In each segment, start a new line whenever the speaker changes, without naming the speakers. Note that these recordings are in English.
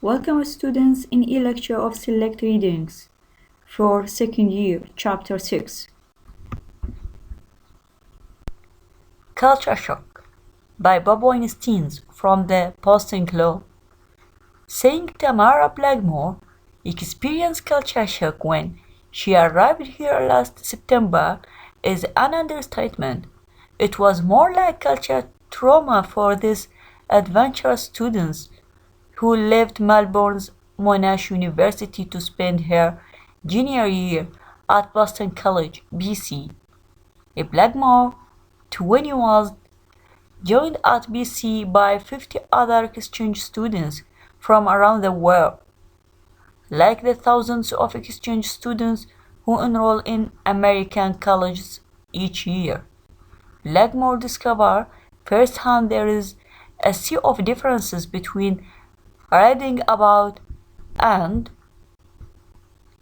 Welcome students in e-lecture of Select Readings for second year, chapter 6.
Culture Shock by Bob Weinstein from the Boston Globe. Saying Tamara Blackmore experienced culture shock when she arrived here last September is an understatement. It was more like culture trauma for these adventurous students who left Melbourne's Monash University to spend her junior year at Boston College, BC. Blackmore, 20, was joined at BC by 50 other exchange students from around the world. Like the thousands of exchange students who enroll in American colleges each year, Blackmore discovered firsthand there is a sea of differences between reading about and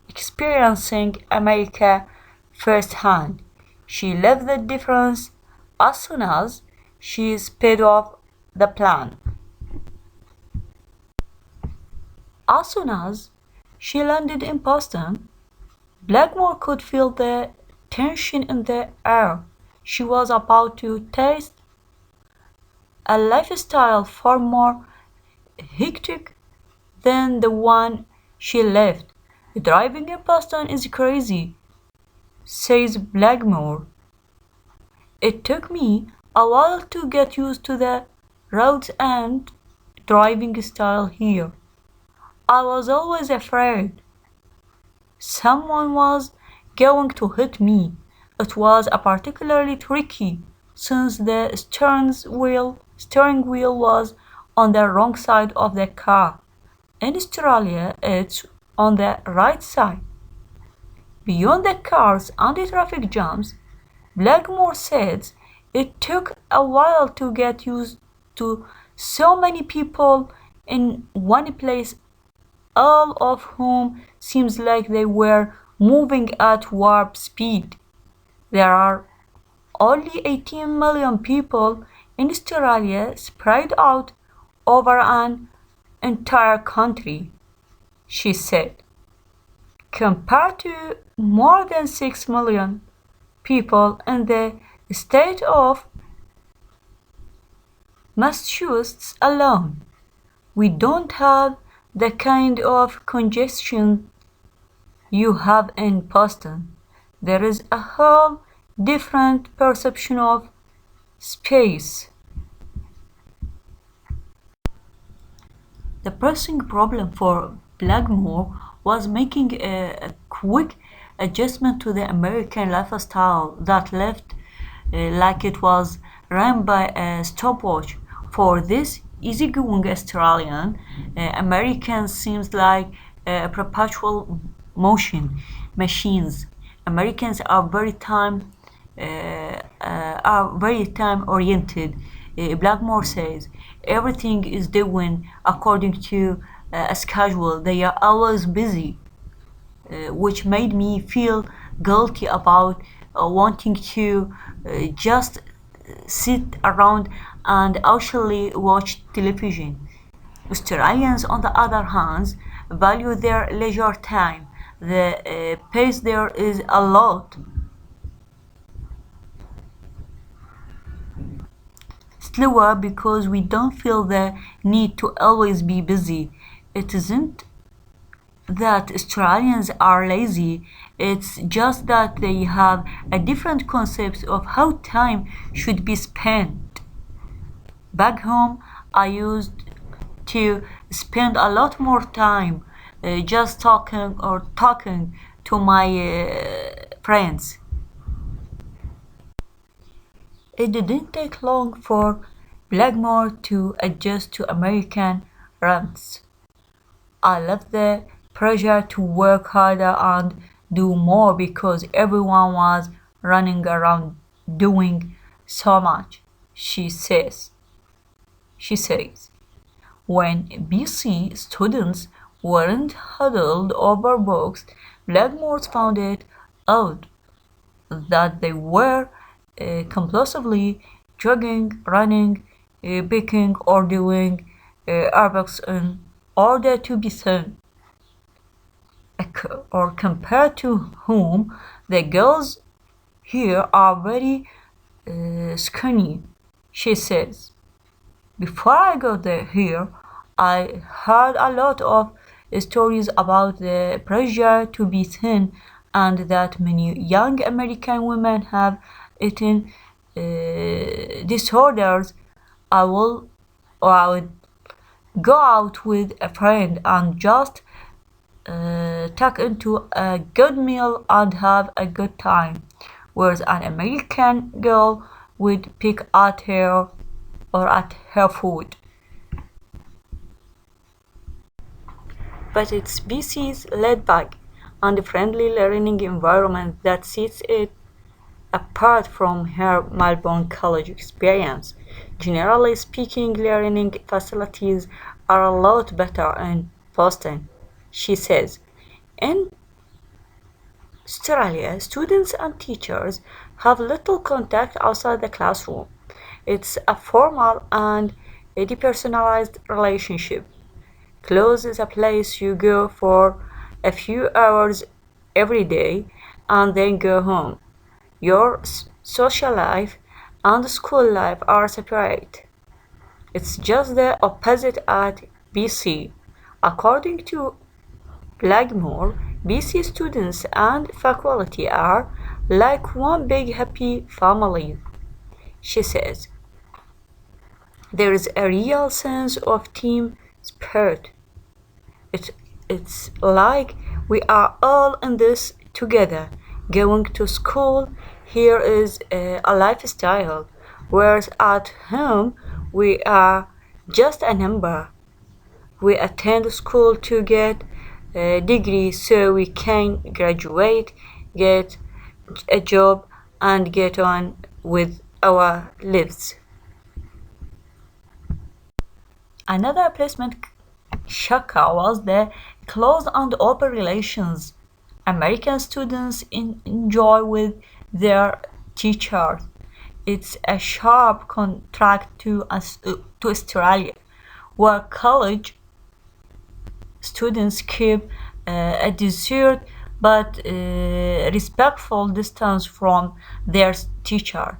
experiencing America firsthand. She lived the difference as soon as she sped off the plane. As soon as she landed in Boston, Blackmore could feel the tension in the air. She was about to taste a lifestyle far more hectic than the one she left. Driving in Boston is crazy, says Blackmore. It took me a while to get used to the roads and driving style here. I was always afraid someone was going to hit me. It was particularly tricky since the steering wheel was on the wrong side of the car. In Australia, it's on the right side. Beyond the cars and the traffic jams, Blackmore says it took a while to get used to so many people in one place, all of whom seems like they were moving at warp speed. There are only 18 million people in Australia spread out over an entire country, she said, compared to more than 6 million people in the state of Massachusetts alone. We don't have the kind of congestion you have in Boston. There is a whole different perception of space. The pressing problem for Blackmore was making a quick adjustment to the American lifestyle that left like it was run by a stopwatch. For this easygoing Australian, American seems like perpetual motion machines. Americans are very time oriented. Blackmore says everything is doing according to a schedule. They are always busy, which made me feel guilty about wanting to just sit around and actually watch television. Australians, on the other hand, value their leisure time. The pace there is a lot slower because we don't feel the need to always be busy. It isn't that Australians are lazy, it's just that they have a different concept of how time should be spent. Back home, I used to spend a lot more time just talking to my friends. It didn't take long for Blackmore to adjust to American rhythms. I left the pressure to work harder and do more because everyone was running around doing so much, she says. She says, when BC students weren't huddled over books, Blackmore found it odd that they were compulsively jogging, running, baking, or doing aerobics in order to be thin, or compared to whom the girls here are very skinny, she says. Before I got here, I heard a lot of stories about the pressure to be thin and that many young American women have eating disorders. I would go out with a friend and just tuck into a good meal and have a good time, whereas an American girl would pick at her food. But it's BC's laid-back and friendly learning environment that sets it apart from her Melbourne college experience. Generally speaking, learning facilities are a lot better in Boston, she says. In Australia, students and teachers have little contact outside the classroom. It's a formal and a depersonalized relationship. Class is a place you go for a few hours every day and then go home. Your social life and school life are separate. It's just the opposite at BC. According to Blackmore, BC students and faculty are like one big happy family, she says. There is a real sense of team spirit. It's like we are all in this together. Going to school here is a lifestyle, whereas at home we are just a number. We attend school to get a degree so we can graduate, get a job, and get on with our lives. Another placement shocker was the close and open relations American students enjoy with their teachers. It's a sharp contrast to Australia, where college students keep a distant but respectful distance from their teacher.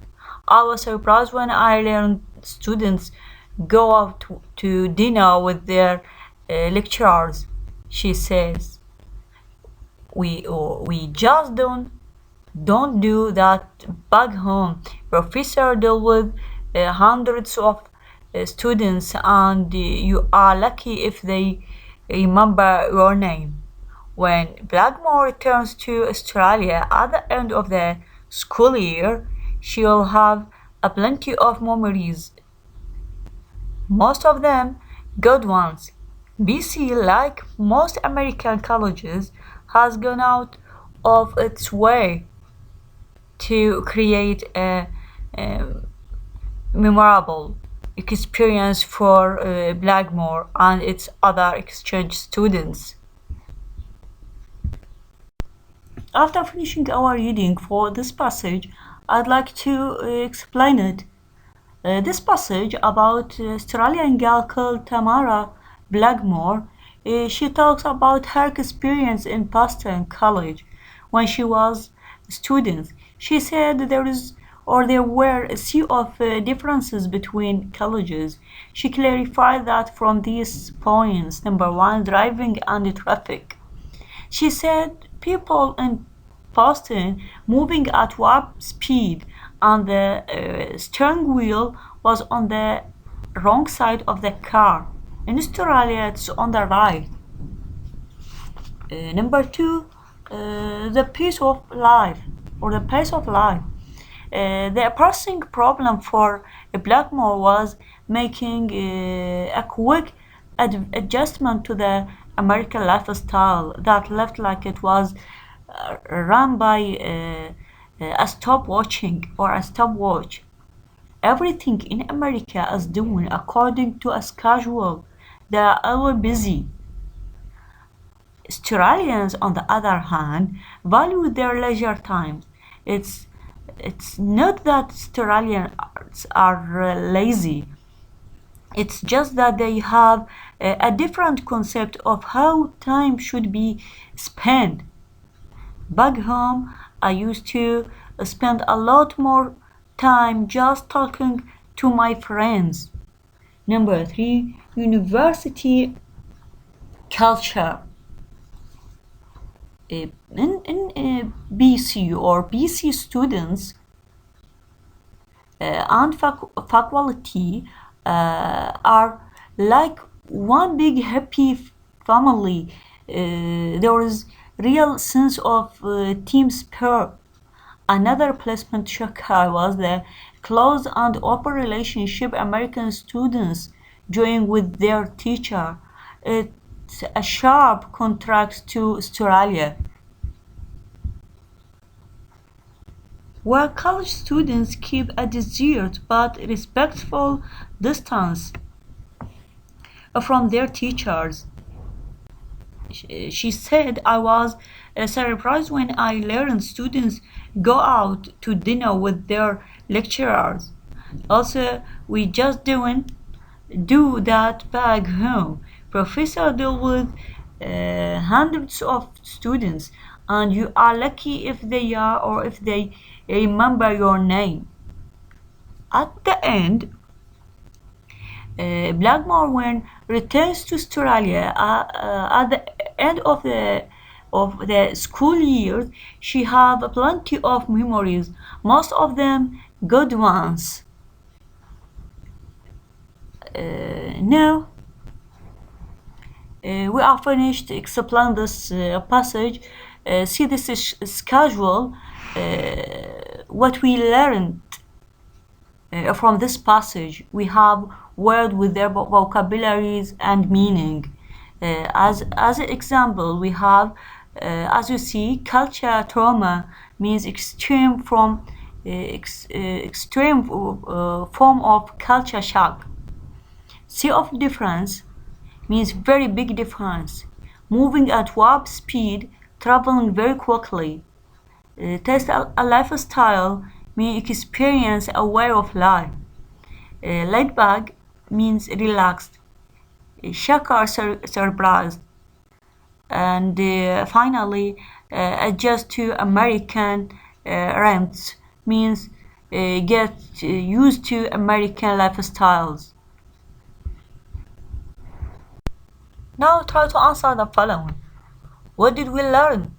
I was surprised when I learned students go out to dinner with their lecturers, she says. We just don't do that back home. Professors deal with hundreds of students, and you are lucky if they remember your name. When Blackmore returns to Australia at the end of the school year, she'll have a plenty of memories, most of them good ones. BC, like most American colleges, has gone out of its way to create a memorable experience for Blackmore and its other exchange students. After finishing our reading for this passage, I'd like to explain it. This passage about Australian girl called Tamara Blackmore, she talks about her experience in Boston College when she was a student. She said there were a sea of differences between colleges. She clarified that from these points: number one, driving and traffic. She said people in Boston moving at warp speed and the steering wheel was on the wrong side of the car. In Australia, it's on the right. Number two, the pace of life, or the pace of life. The pressing problem for Blackmore was making a quick adjustment to the American lifestyle that left like it was run by a stopwatch. Everything in America is done according to a schedule. They are always busy. Australians, on the other hand, value their leisure time. It's not that Australians are lazy. It's just that they have a different concept of how time should be spent. Back home, I used to spend a lot more time just talking to my friends. Number three, university culture. In BC or BC students and faculty are like one big happy family. There is real sense of team spirit. Another placement shocker was the close and open relationship American students join with their teacher. It's a sharp contrast to Australia, where college students keep a desired but respectful distance from their teachers. She said, I was surprised when I learned students go out to dinner with their lecturers. Also, we just don't do that back home. Professors deal with hundreds of students, and you are lucky if they are or if they remember your name. At the end, Blackmore when returns to Australia at the end of the school year, she have plenty of memories, most of them good ones. Now we are finished to explain this passage. See this schedule, what we learned from this passage. We have words with their vocabularies and meaning. As an example, we have, as you see, culture trauma means extreme form of culture shock. Sea of difference means very big difference, moving at warp speed, traveling very quickly. Taste a lifestyle means experience a way of life. Laid back means relaxed. Shock or surprised. And finally, adjust to American rhythms means get used to American lifestyles. Now try to answer the following. What did we learn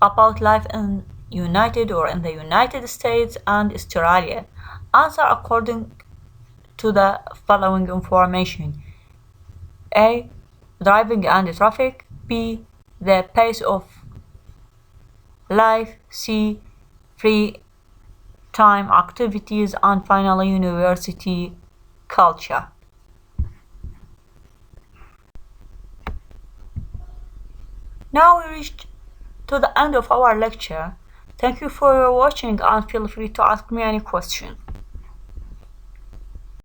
about life in the United States and Australia? Answer according to the following information. A. Driving and traffic. B. The pace of life. C. Free time activities. And finally, university culture. Now we reached to the end of our lecture. Thank you for watching and feel free to ask me any question.